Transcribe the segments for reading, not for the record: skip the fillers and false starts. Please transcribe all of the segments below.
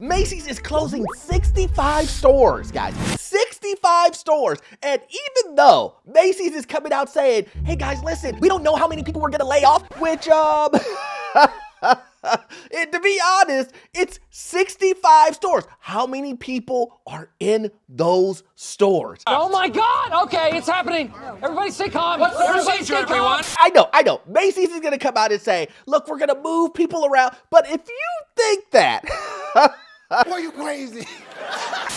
Macy's is closing 65 stores, guys. 65 stores. And even though Macy's is coming out saying, hey guys, listen, we don't know how many people we're gonna lay off, which, to be honest, it's 65 stores. How many people are in those stores? Oh my God! Okay, it's happening. Everybody stay calm. What's the procedure, everyone? I know. Macy's is gonna come out and say, look, we're gonna move people around. But if you think that, Are you crazy?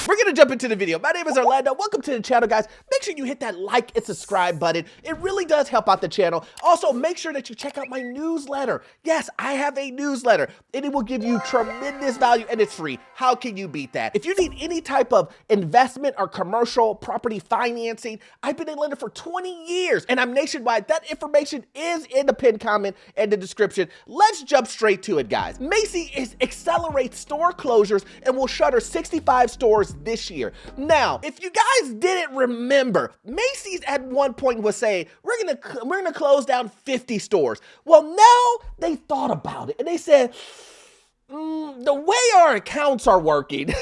we're gonna jump into the video. My name is Orlando. Welcome to the channel, guys. Make sure you hit that like and subscribe button. It really does help out the channel. Also, make sure that you check out my newsletter. Yes, I have a newsletter, and it will give you tremendous value, and it's free. How can you beat that? If you need any type of investment or commercial property financing, I've been a lender for 20 years, and I'm nationwide. That information is in the pinned comment and the description. Let's jump straight to it, guys. Macy accelerates store closures and will shutter 65 stores this year. Now, if you guys didn't remember, Macy's at one point was saying, we're gonna close down 50 stores. Well, now they thought about it and they said, the way our accounts are working,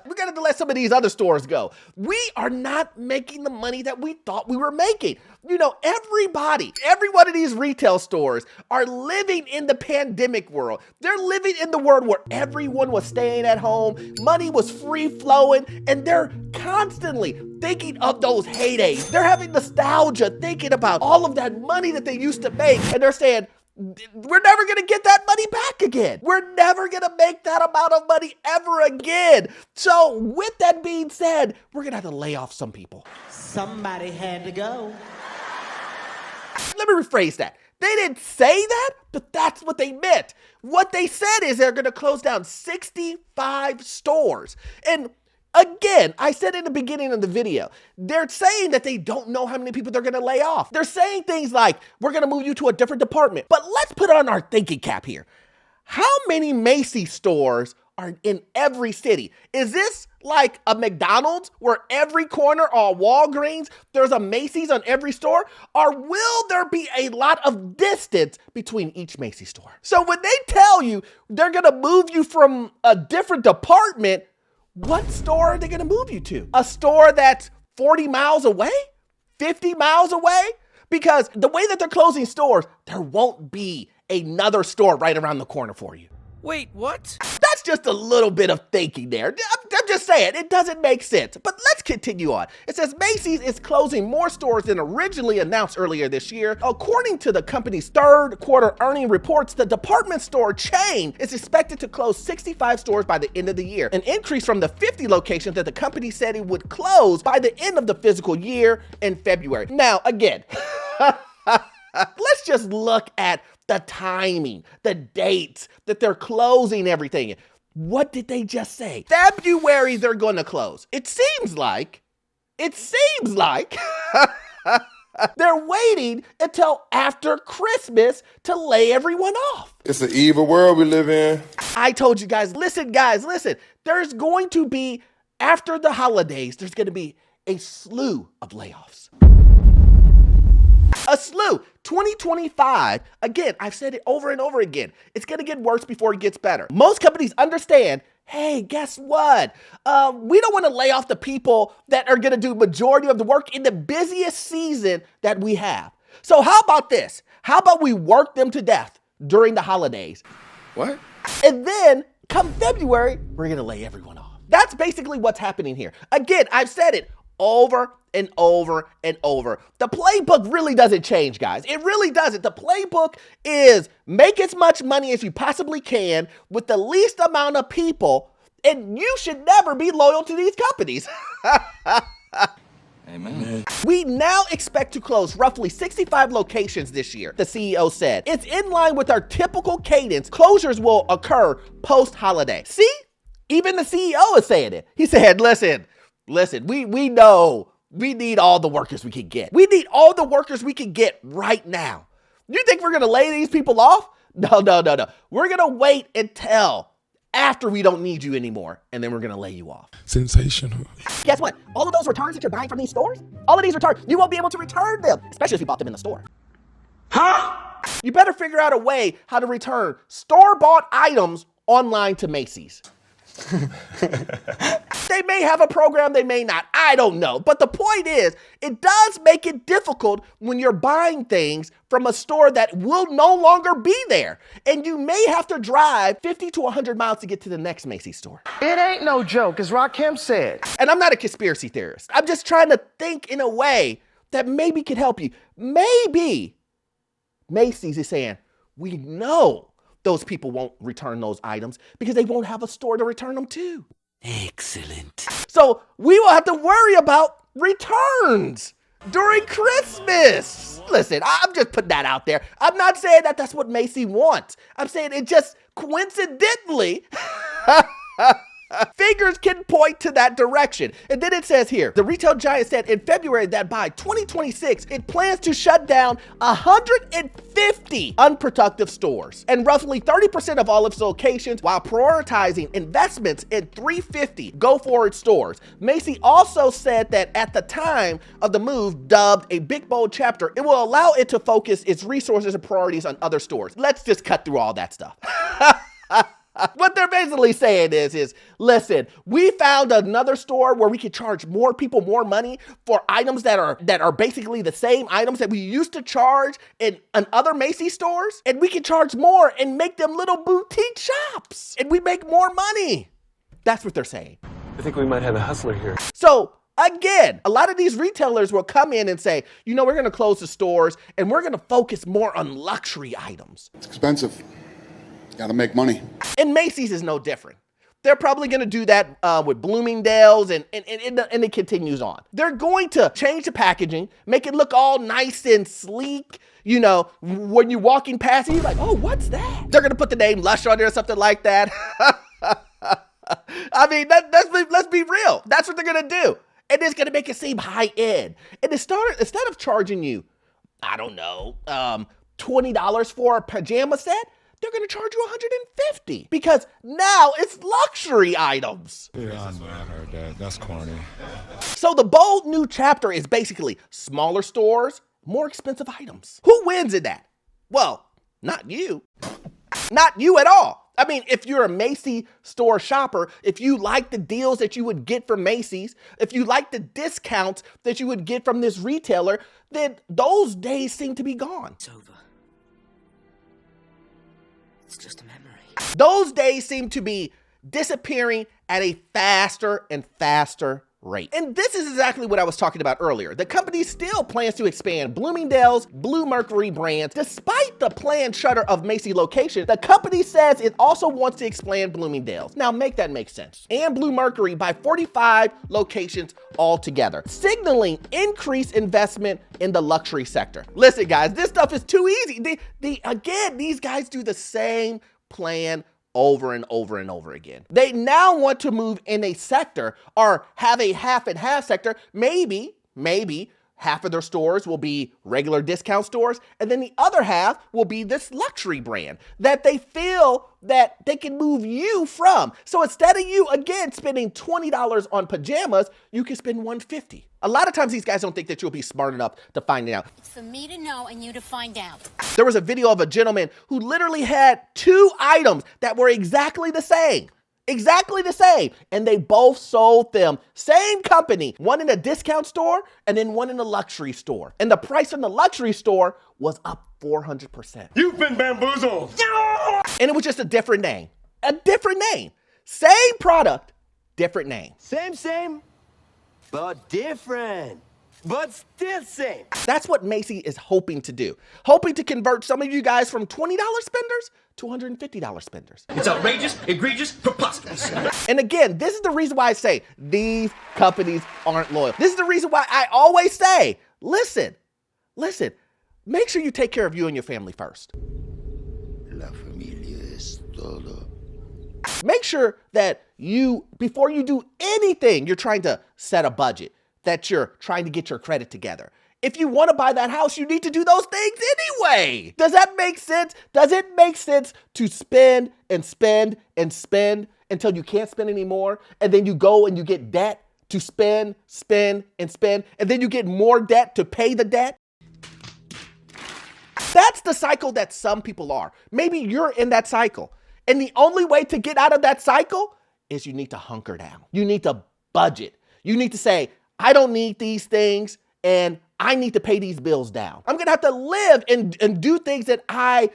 we're gonna let some of these other stores go. We are not making the money that we thought we were making. You know, every one of these retail stores are living in the pandemic world. They're living in the world where everyone was staying at home, money was free flowing, and they're constantly thinking of those heydays. They're having nostalgia, thinking about all of that money that they used to make, and they're saying, we're never gonna get that money back again. We're never gonna make that amount of money ever again. So with that being said, we're gonna have to lay off some people. Somebody had to go. Let me rephrase that. They didn't say that, but that's what they meant. What they said is they're gonna close down 65 stores. And again, I said in the beginning of the video, they're saying that they don't know how many people they're gonna lay off. They're saying things like, we're gonna move you to a different department. But let's put on our thinking cap here. How many Macy stores are in every city? Is this like a McDonald's where every corner or Walgreens, there's a Macy's on every store? Or will there be a lot of distance between each Macy store? So when they tell you they're gonna move you from a different department, what store are they gonna move you to? A store that's 40 miles away? 50 miles away? Because the way that they're closing stores, there won't be another store right around the corner for you. Wait, what? That's just a little bit of thinking there. I'm just saying, it doesn't make sense. But let's continue on. It says Macy's is closing more stores than originally announced earlier this year. According to the company's third quarter earning reports, the department store chain is expected to close 65 stores by the end of the year, an increase from the 50 locations that the company said it would close by the end of the fiscal year in February. Now, again, let's just look at the timing, the dates that they're closing everything. What did they just say? February they're going to close. It seems like they're waiting until after Christmas to lay everyone off. It's an evil world we live in. I told you guys, listen. There's going to be, after the holidays, there's going to be a slew of layoffs. A slew. 2025, again, I've said it over and over again, it's gonna get worse before it gets better. Most companies understand, hey, guess what? We don't wanna lay off the people that are gonna do majority of the work in the busiest season that we have. So how about this? How about we work them to death during the holidays? What? And then come February, we're gonna lay everyone off. That's basically what's happening here. Again, I've said it over and over and over. The playbook really doesn't change, guys. It really doesn't. The playbook is make as much money as you possibly can with the least amount of people, and you should never be loyal to these companies. Amen. We now expect to close roughly 65 locations this year, the CEO said. It's in line with our typical cadence. Closures will occur post-holiday. See? Even the CEO is saying it. He said, listen, we know we need all the workers we can get. We need all the workers we can get right now. You think we're gonna lay these people off? No. We're gonna wait until after we don't need you anymore, and then we're gonna lay you off. Sensational. Guess what? All of those returns that you're buying from these stores, all of these returns, you won't be able to return them, especially if you bought them in the store. Huh? You better figure out a way how to return store-bought items online to Macy's. They may have a program, they may not. I don't know. But the point is, it does make it difficult when you're buying things from a store that will no longer be there. And you may have to drive 50 to 100 miles to get to the next Macy's store. It ain't no joke, as Rakim said. And I'm not a conspiracy theorist. I'm just trying to think in a way that maybe could help you. Maybe Macy's is saying, we know those people won't return those items because they won't have a store to return them to. Excellent. So we will have to worry about returns during Christmas. Listen, I'm just putting that out there. I'm not saying that that's what Macy wants. I'm saying it just coincidentally figures can point to that direction. And then it says here, the retail giant said in February that by 2026, it plans to shut down 150 unproductive stores and roughly 30% of all its locations while prioritizing investments in 350 go-forward stores. Macy also said that at the time of the move, dubbed a big bold chapter, it will allow it to focus its resources and priorities on other stores. Let's just cut through all that stuff. What they're basically saying is, listen, we found another store where we could charge more people more money for items that are basically the same items that we used to charge in other Macy's stores, and we can charge more and make them little boutique shops, and we make more money. That's what they're saying. I think we might have a hustler here. So again, a lot of these retailers will come in and say, you know, we're going to close the stores and we're going to focus more on luxury items. It's expensive. Gotta make money. And Macy's is no different. They're probably going to do that with Bloomingdale's and it continues on. They're going to change the packaging, make it look all nice and sleek. You know, when you're walking past it, you're like, oh, what's that? They're going to put the name Lush on there or something like that. I mean, let's be real. That's what they're going to do. And it's going to make it seem high end. And instead of charging you, I don't know, $20 for a pajama set, they're going to charge you $150 because now it's luxury items. Yeah, I know. I heard that. That's corny. So the bold new chapter is basically smaller stores, more expensive items. Who wins in that? Well, not you. Not you at all. I mean, if you're a Macy's store shopper, if you like the deals that you would get from Macy's, if you like the discounts that you would get from this retailer, then those days seem to be gone. It's over. It's just a memory. Those days seem to be disappearing at a faster and faster rate. And this is exactly what I was talking about earlier. The company still plans to expand Bloomingdale's, Blue Mercury brands. Despite the planned shutter of Macy locations, the company says it also wants to expand Bloomingdale's. Now make that make sense. And Blue Mercury by 45 locations altogether, signaling increased investment in the luxury sector. Listen guys, this stuff is too easy. Again, these guys do the same plan over and over and over again. They now want to move in a sector or have a half and half sector. Maybe half of their stores will be regular discount stores, and then the other half will be this luxury brand that they feel that they can move you from. So instead of you, again, spending $20 on pajamas, you can spend $150. A lot of times these guys don't think that you'll be smart enough to find it out. It's for me to know and you to find out. There was a video of a gentleman who literally had two items that were exactly the same. Exactly the same. And they both sold them. Same company. One in a discount store and then one in a luxury store. And the price in the luxury store was up 400%. You've been bamboozled. And it was just a different name. A different name. Same product, different name. Same, but different. But still same. That's what Macy is hoping to do. Hoping to convert some of you guys from $20 spenders to $150 spenders. It's outrageous, egregious, preposterous. And again, this is the reason why I say these companies aren't loyal. This is the reason why I always say, listen, make sure you take care of you and your family first. La familia es todo. Make sure that you, before you do anything, you're trying to set a budget, that you're trying to get your credit together. If you want to buy that house, you need to do those things anyway. Does that make sense? Does it make sense to spend and spend and spend until you can't spend anymore? And then you go and you get debt to spend, spend, and spend. And then you get more debt to pay the debt? That's the cycle that some people are. Maybe you're in that cycle. And the only way to get out of that cycle is you need to hunker down. You need to budget. You need to say, I don't need these things and I need to pay these bills down. I'm gonna have to live and do things that I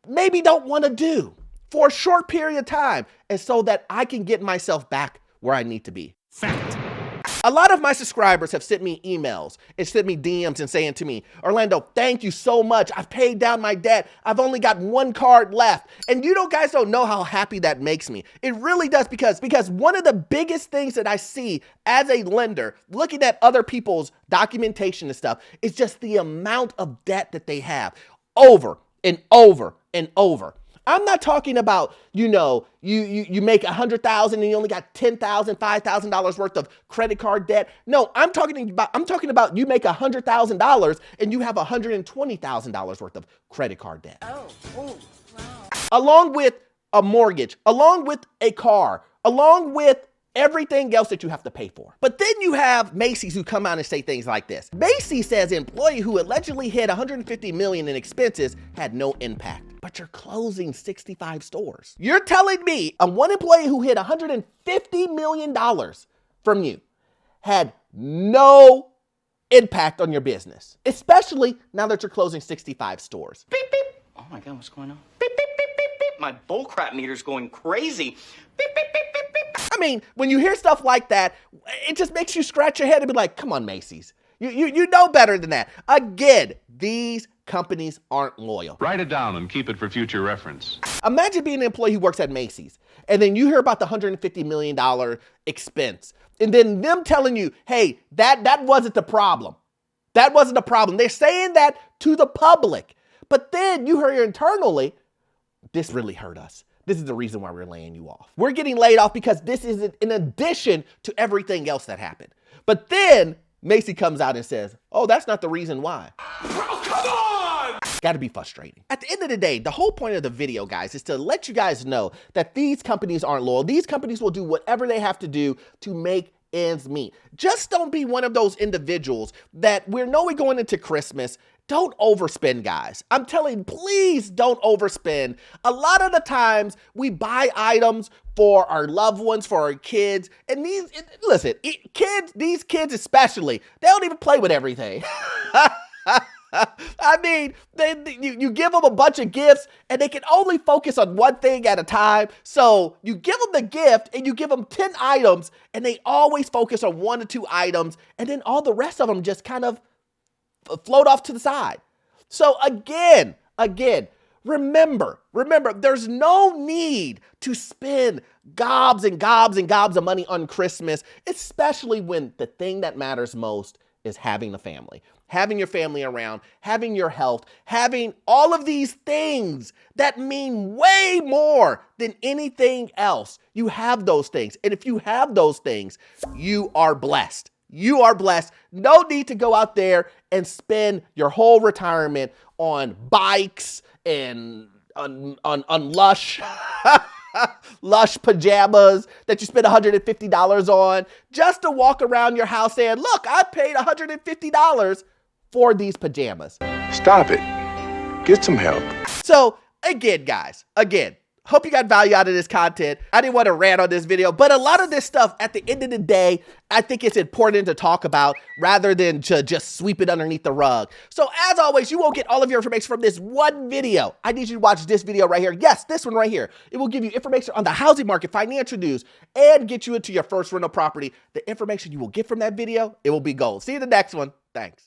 maybe don't wanna do for a short period of time, and so that I can get myself back where I need to be. Fact. A lot of my subscribers have sent me emails and sent me DMs and saying to me, Orlando, thank you so much. I've paid down my debt. I've only got one card left. And guys don't know how happy that makes me. It really does, because one of the biggest things that I see as a lender, looking at other people's documentation and stuff, is just the amount of debt that they have over and over and over. I'm not talking about, you make $100,000 and you only got $10,000, $5,000 worth of credit card debt. No, I'm talking about you make $100,000 and you have $120,000 worth of credit card debt. Oh, wow. Along with a mortgage, along with a car, along with everything else that you have to pay for. But then you have Macy's who come out and say things like this. Macy says an employee who allegedly hit $150 million in expenses had no impact. But you're closing 65 stores. You're telling me one employee who hit $150 million from you had no impact on your business, especially now that you're closing 65 stores. Beep, beep. Oh my God, what's going on? Beep, beep, beep, beep, beep. My bullcrap meter's going crazy. Beep, beep, beep, beep, beep. I mean, when you hear stuff like that, it just makes you scratch your head and be like, come on, Macy's. You know better than that. Again, these companies aren't loyal. Write it down and keep it for future reference. Imagine being an employee who works at Macy's, and then you hear about the $150 million expense, and then them telling you, hey, that wasn't the problem. That wasn't the problem. They're saying that to the public. But then you hear internally, this really hurt us. This is the reason why we're laying you off. We're getting laid off because this is in addition to everything else that happened. But then Macy comes out and says, oh, that's not the reason why. Oh, come on! Gotta be frustrating. At the end of the day, the whole point of the video, guys, is to let you guys know that these companies aren't loyal. These companies will do whatever they have to do to make ends meet. Just don't be one of those individuals that we're going into Christmas. Don't overspend, guys. I'm telling you, please don't overspend. A lot of the times we buy items for our loved ones, for our kids, and these kids especially, they don't even play with everything. I mean, you give them a bunch of gifts and they can only focus on one thing at a time. So you give them the gift and you give them 10 items and they always focus on 1 or 2 items, and then all the rest of them just kind of float off to the side. So again, remember, there's no need to spend gobs and gobs and gobs of money on Christmas, especially when the thing that matters most is having a family, having your family around, having your health, having all of these things that mean way more than anything else. You have those things. And if you have those things, you are blessed. You are blessed. No need to go out there and spend your whole retirement on bikes and on lush lush pajamas that you spend $150 on just to walk around your house saying, look, I paid $150 for these pajamas. Stop it. Get some help. So again, guys, hope you got value out of this content. I didn't want to rant on this video, but a lot of this stuff, at the end of the day, I think it's important to talk about rather than to just sweep it underneath the rug. So as always, you won't get all of your information from this one video. I need you to watch this video right here. Yes, this one right here. It will give you information on the housing market, financial news, and get you into your first rental property. The information you will get from that video, it will be gold. See you in the next one. Thanks.